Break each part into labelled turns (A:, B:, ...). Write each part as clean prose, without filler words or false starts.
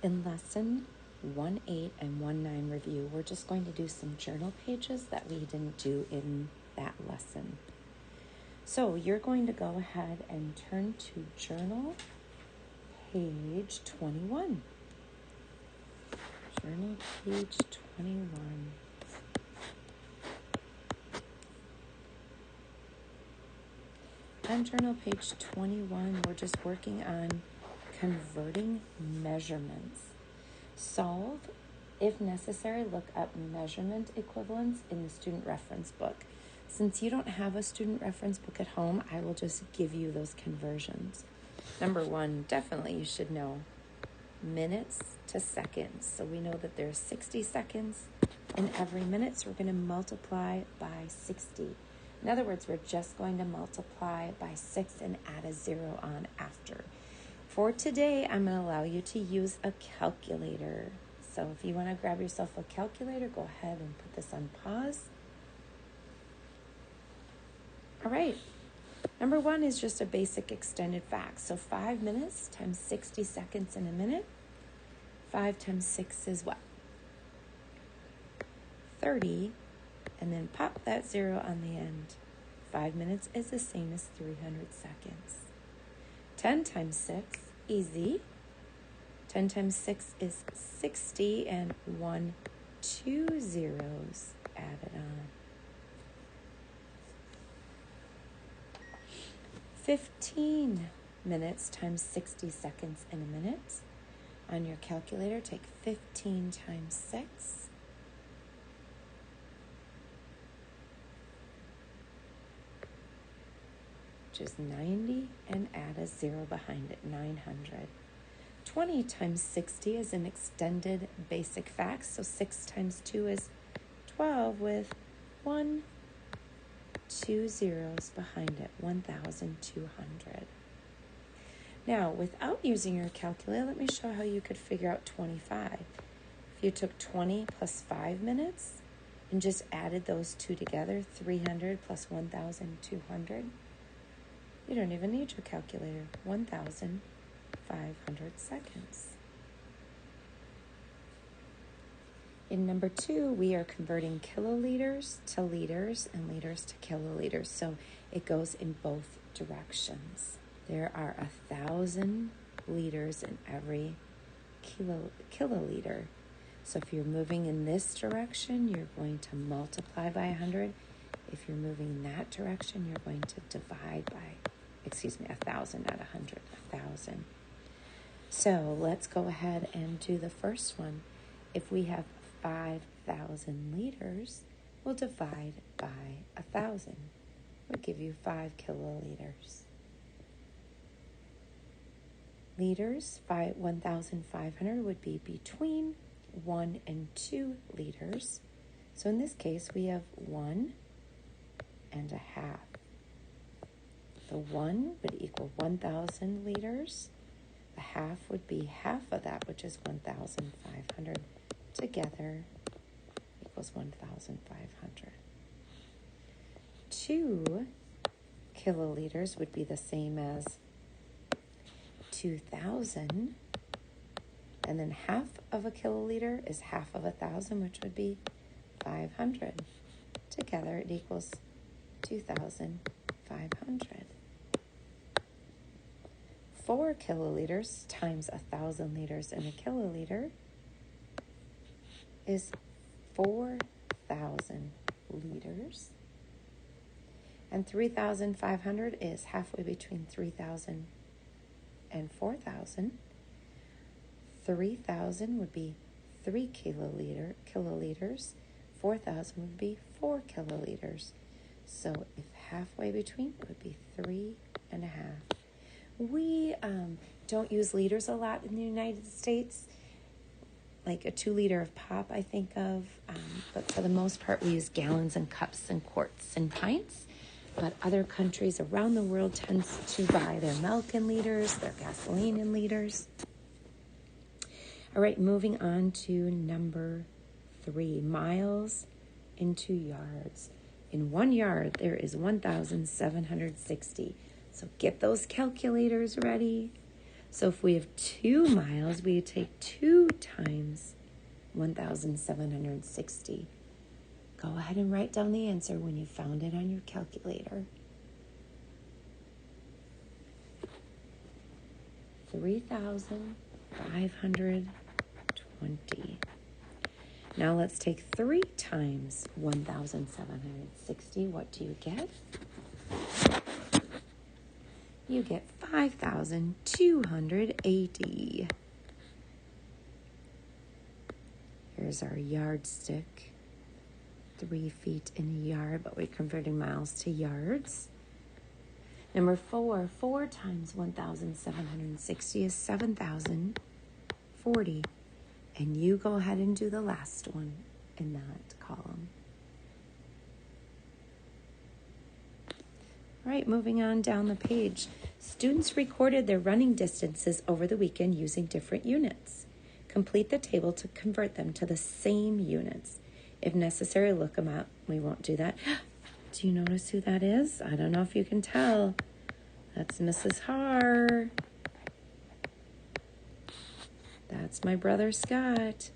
A: In lesson 1.8 and 1.9 review, we're just going to do some journal pages that we didn't do in that lesson. So you're going to go ahead and turn to journal page 21. Journal page 21. On journal page 21, we're just working on converting measurements. Solve, if necessary, look up measurement equivalents in the student reference book. Since you don't have a student reference book at home, I will just give you those conversions. Number one, definitely you should know minutes to seconds. So we know that there's 60 seconds in every minute, so we're going to multiply by 60. In other words, we're just going to multiply by 6 and add a 0 on after. For today, I'm going to allow you to use a calculator. So if you want to grab yourself a calculator, go ahead and put this on pause. All right. Number one is just a basic extended fact. So 5 minutes times 60 seconds in a minute. 5 times 6 is what? 30. And then pop that 0 on the end. 5 minutes is the same as 300 seconds. 10 times 6, easy. 10 times 6 is 60, and 1, 2 zeros added on. 15 minutes times 60 seconds in a minute. On your calculator, take 15 times 6. Which is 90, and add a 0 behind it, 900. 20 times 60 is an extended basic fact, so 6 times 2 is 12 with 1, 2 zeros behind it, 1,200. Now, without using your calculator, let me show how you could figure out 25. If you took 20 plus 5 minutes and just added those two together, 300 plus 1,200, you don't even need your calculator. 1,500 seconds. In number 2, we are converting kiloliters to liters and liters to kiloliters. So it goes in both directions. There are 1,000 liters in every kiloliter. So if you're moving in this direction, you're going to multiply by 100. If you're moving in that direction, you're going to divide by 1,000, not 100, 1,000. So let's go ahead and do the first one. If we have 5,000 liters, we'll divide by 1,000. We'll give you 5 kiloliters. Liters, 1,500 would be between 1 and 2 liters. So in this case, we have 1 and a half. The 1 would equal 1,000 liters. The half would be half of that, which is 1,500. Together equals 1,500. 2 kiloliters would be the same as 2,000. And then half of a kiloliter is half of 1,000, which would be 500. Together it equals 2,500. 4 kiloliters times 1,000 liters in a kiloliter is 4,000 liters. And 3,500 is halfway between 3,000 and 4,000. 3,000 would be 3 kiloliters. 4,000 would be 4 kiloliters. So if halfway between would be 3.5. We don't use liters a lot in the United States, like a 2 liter of pop I think of, but for the most part we use gallons and cups and quarts and pints. But other countries around the world tend to buy their milk in liters, their gasoline in liters. All right, moving on to number 3, miles into yards. In 1 yard, there is 1,760. So get those calculators ready. So if we have 2 miles, we take 2 times 1,760. Go ahead and write down the answer when you found it on your calculator. 3,520. Now let's take 3 times 1,760. What do you get? You get 5,280. Here's our yardstick. 3 feet in a yard, but we're converting miles to yards. Number 4, 4 times 1,760 is 7,040. And you go ahead and do the last one in that column. All right, moving on down the page. Students recorded their running distances over the weekend using different units. Complete the table to convert them to the same units. If necessary, look them up. We won't do that. Do you notice who that is? I don't know if you can tell. That's Mrs. Har. That's my brother Scott.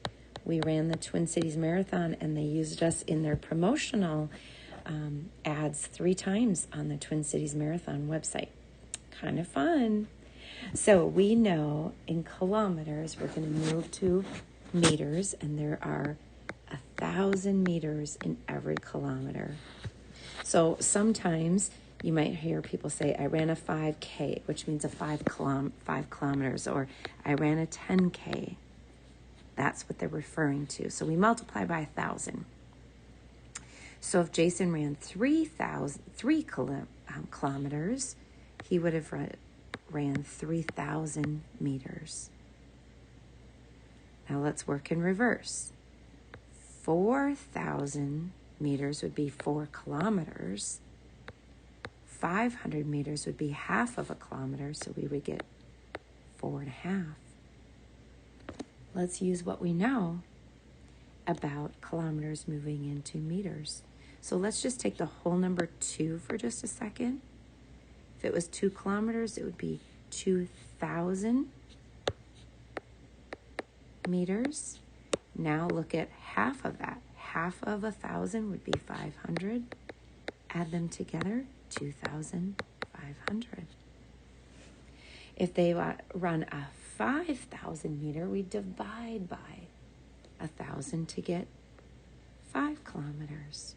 A: We ran the Twin Cities Marathon, and they used us in their promotional ads 3 times on the Twin Cities Marathon website. Kind of fun. So we know in kilometers, we're going to move to meters, and there are 1,000 meters in every kilometer. So sometimes you might hear people say, I ran a 5K, which means a 5 kilometers, or I ran a 10K. That's what they're referring to. So we multiply by 1,000. So if Jason ran 3 kilometers, he would have ran 3,000 meters. Now let's work in reverse. 4,000 meters would be 4 kilometers. 500 meters would be half of a kilometer, so we would get 4.5. Let's use what we know about kilometers moving into meters. So let's just take the whole number 2 for just a second. If it was 2 kilometers, it would be 2,000 meters. Now look at half of that. Half of 1,000 would be 500. Add them together, 2,500. If they run a 5,000 meter, we divide by 1,000 to get 5 kilometers.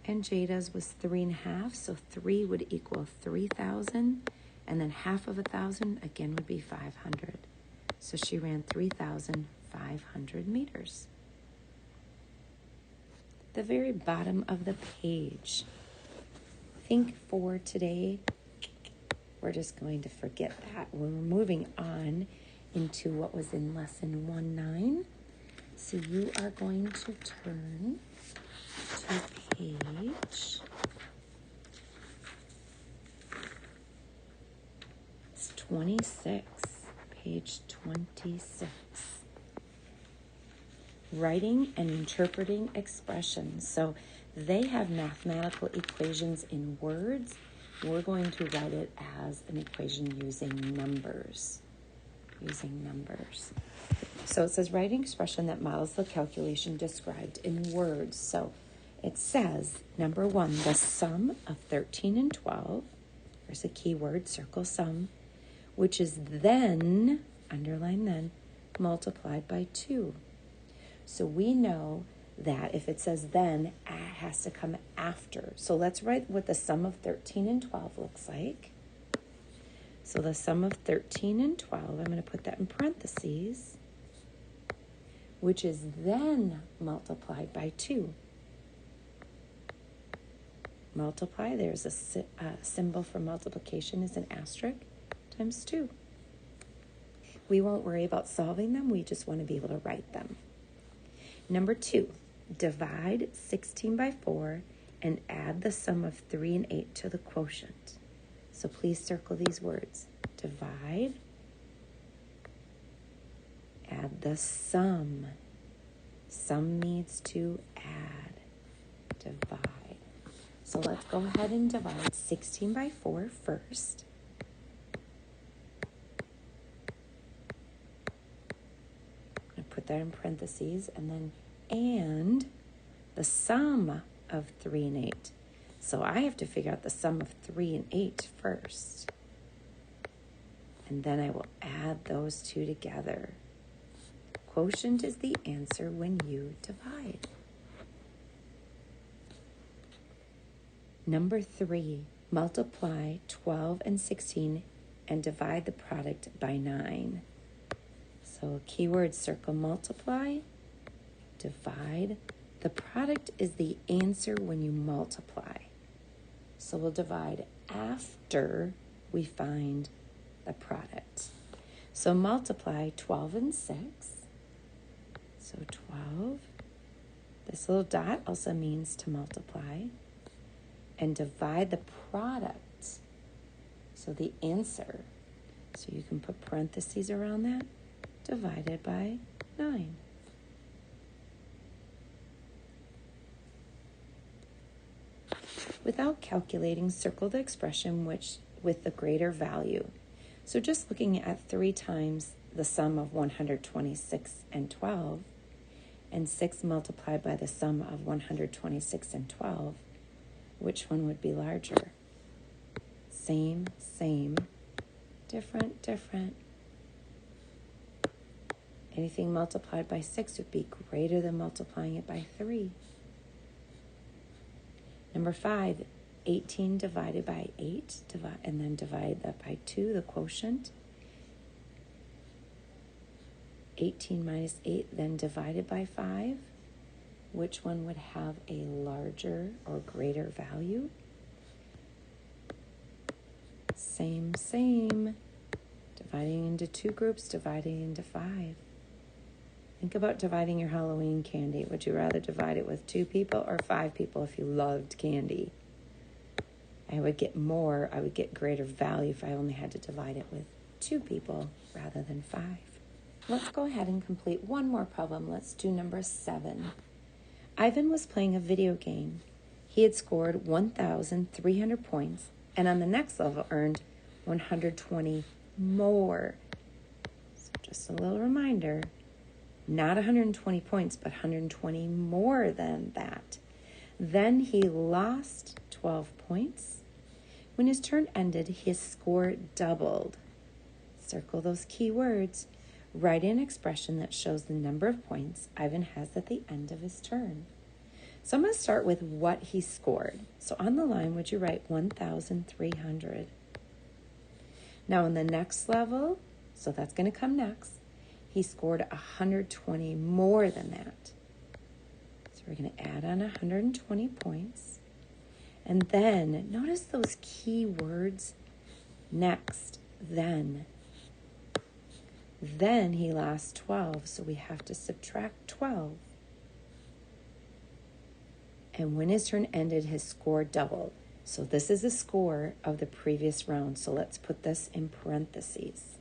A: And Jada's was 3.5, so 3 would equal 3,000, and then half of 1,000 again would be 500. So she ran 3,500 meters. The very bottom of the page. I think for today, we're just going to forget that. We're moving on into what was in lesson 1.9. So you are going to turn to page 26. Page 26. Writing and interpreting expressions. So they have mathematical equations in words. We're going to write it as an equation using numbers. So it says writing expression that models the calculation described in words. So it says, number 1, the sum of 13 and 12. There's a key word, circle sum, which is then, underline then, multiplied by 2. So we know that if it says then, it has to come after. So let's write what the sum of 13 and 12 looks like. So the sum of 13 and 12, I'm going to put that in parentheses, which is then multiplied by 2. Multiply, there's a symbol for multiplication is an asterisk, times 2. We won't worry about solving them, we just want to be able to write them. Number 2, divide 16 by 4 and add the sum of 3 and 8 to the quotient. So please circle these words. Divide, add the sum. Sum needs to add, divide. So let's go ahead and divide 16 by 4 first. I'm going to put that in parentheses, and then and the sum of 3 and 8. So I have to figure out the sum of 3 and 8 first. And then I will add those two together. Quotient is the answer when you divide. Number 3, multiply 12 and 16 and divide the product by 9. So keyword circle multiply, divide. The product is the answer when you multiply. So we'll divide after we find the product. So multiply 12 and 6. So 12. This little dot also means to multiply. And divide the product. So the answer. So you can put parentheses around that. Divided by 9. Without calculating, circle the expression with the greater value. So just looking at 3 times the sum of 126 and 12, and 6 multiplied by the sum of 126 and 12, which one would be larger? Same, different, different. Anything multiplied by 6 would be greater than multiplying it by 3. Number 5, 18 divided by 8, and then divide that by 2, the quotient. 18 minus 8, then divided by 5. Which one would have a larger or greater value? Same. Dividing into 2 groups, dividing into 5. Think about dividing your Halloween candy. Would you rather divide it with 2 people or 5 people if you loved candy? I would get more, I would get greater value if I only had to divide it with 2 people rather than 5. Let's go ahead and complete one more problem. Let's do number 7. Ivan was playing a video game. He had scored 1,300 points and on the next level earned 120 more. So just a little reminder, not 120 points, but 120 more than that. Then he lost 12 points. When his turn ended, his score doubled. Circle those key words. Write an expression that shows the number of points Ivan has at the end of his turn. So I'm going to start with what he scored. So on the line, would you write 1,300? Now in the next level, so that's going to come next, he scored 120 more than that. So we're going to add on 120 points. And then, notice those key words, next, then. Then he lost 12, so we have to subtract 12. And when his turn ended, his score doubled. So this is the score of the previous round. So let's put this in parentheses.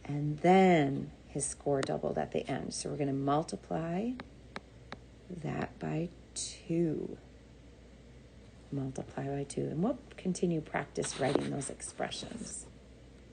A: And then his score doubled at the end. So we're going to multiply that by 2. Multiply by 2. And we'll continue practice writing those expressions.